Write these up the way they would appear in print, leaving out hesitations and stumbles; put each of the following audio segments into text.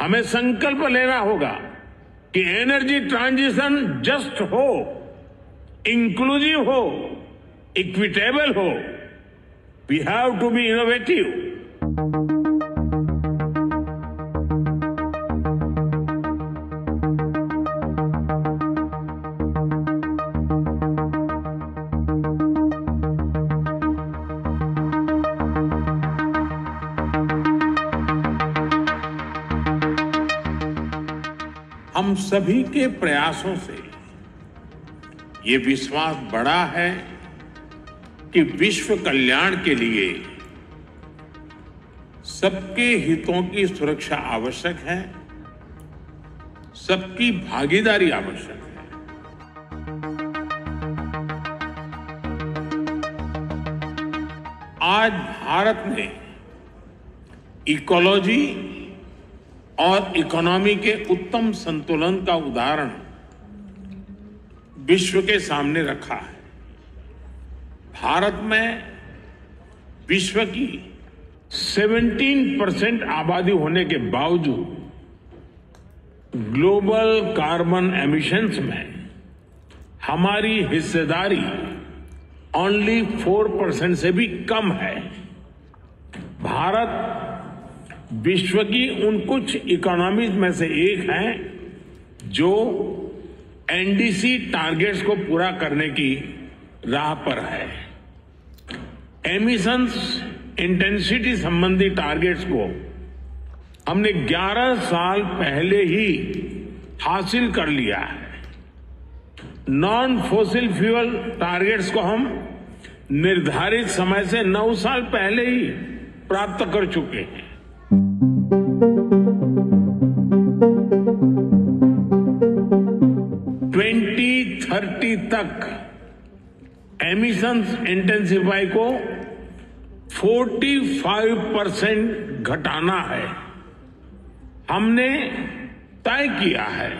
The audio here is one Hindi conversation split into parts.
हमें संकल्प लेना होगा कि एनर्जी ट्रांजिशन जस्ट हो, इंक्लूसिव हो, इक्विटेबल हो। We have to be innovative. हम सभी के प्रयासों से ये विश्वास बढ़ा है कि विश्व कल्याण के लिए सबके हितों की सुरक्षा आवश्यक है, सबकी भागीदारी आवश्यक है। आज भारत ने इकोलॉजी और इकोनॉमी के उत्तम संतुलन का उदाहरण विश्व के सामने रखा है। भारत में विश्व की 17% आबादी होने के बावजूद ग्लोबल कार्बन एमिशंस में हमारी हिस्सेदारी ओनली 4% से भी कम है। भारत विश्व की उन कुछ इकोनॉमीज में से एक है जो एनडीसी टारगेट्स को पूरा करने की राह पर है। एमिशंस इंटेंसिटी संबंधी टारगेट्स को हमने 11 साल पहले ही हासिल कर लिया है। नॉन फॉसिल फ्यूल टारगेट्स को हम निर्धारित समय से 9 साल पहले ही प्राप्त कर चुके हैं। 2030 तक एमिशंस इंटेंसिफाई को 45% घटाना है। हमने तय किया है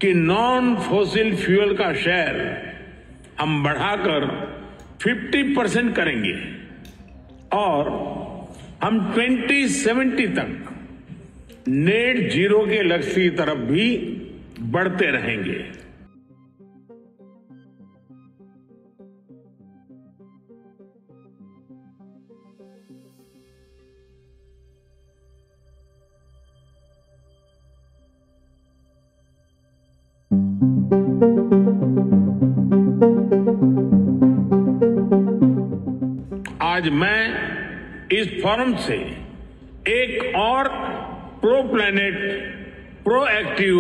कि नॉन फॉसिल फ्यूल का शेयर हम बढ़ाकर 50% करेंगे और हम 2070 तक नेट जीरो के लक्ष्य की तरफ भी बढ़ते रहेंगे। आज मैं इस फोरम से एक और प्रो प्लैनेट, प्रोएक्टिव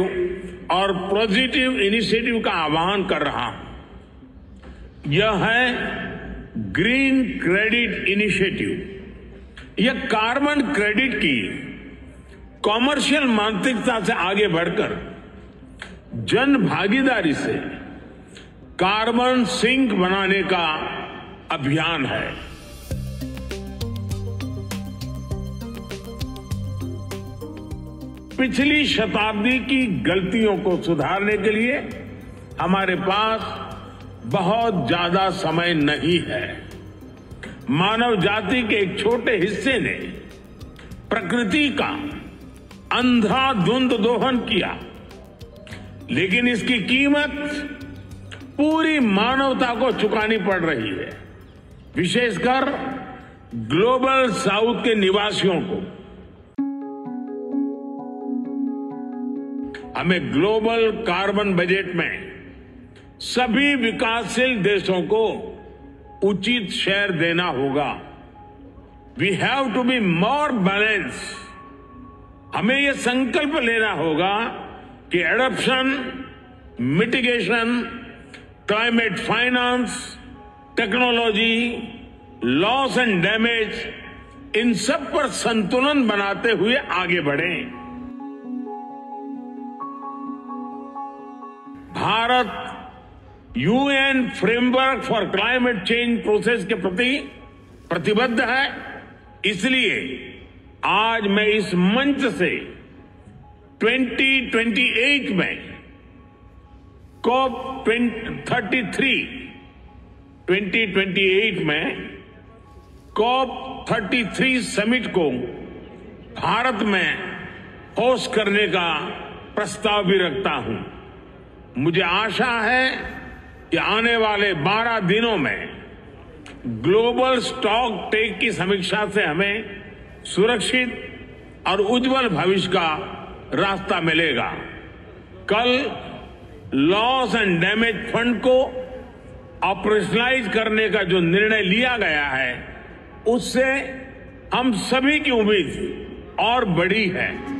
और पॉजिटिव इनिशिएटिव का आह्वान कर रहा हूं। यह है ग्रीन क्रेडिट इनिशिएटिव। यह कार्बन क्रेडिट की कॉमर्शियल मानसिकता से आगे बढ़कर जन भागीदारी से कार्बन सिंक बनाने का अभियान है। पिछली शताब्दी की गलतियों को सुधारने के लिए हमारे पास बहुत ज्यादा समय नहीं है। मानव जाति के एक छोटे हिस्से ने प्रकृति का अंधाधुंध दोहन किया, लेकिन इसकी कीमत पूरी मानवता को चुकानी पड़ रही है, विशेषकर ग्लोबल साउथ के निवासियों को। हमें ग्लोबल कार्बन बजट में सभी विकासशील देशों को उचित शेयर देना होगा। We have to be more balance. हमें यह संकल्प लेना होगा कि adoption, mitigation, climate finance, technology, loss and damage, इन सब पर संतुलन बनाते हुए आगे बढ़ें। Bharat UN framework for climate change process के प्रति प्रतिबद्ध है। इसलिए आज मैं इस मंच से 2028 में COP 2028 में COP 33 समिट को भारत में होस्ट करने का प्रस्ताव भी रखता हूं। मुझे आशा है कि आने वाले 12 दिनों में ग्लोबल स्टॉक टेक की समीक्षा से हमें सुरक्षित और उज्जवल भविष्य का रास्ता मिलेगा। कल लॉस एंड डैमेज फंड को ऑपरेशनलाइज करने का जो निर्णय लिया गया है, उससे हम सभी की उम्मीद और बड़ी है।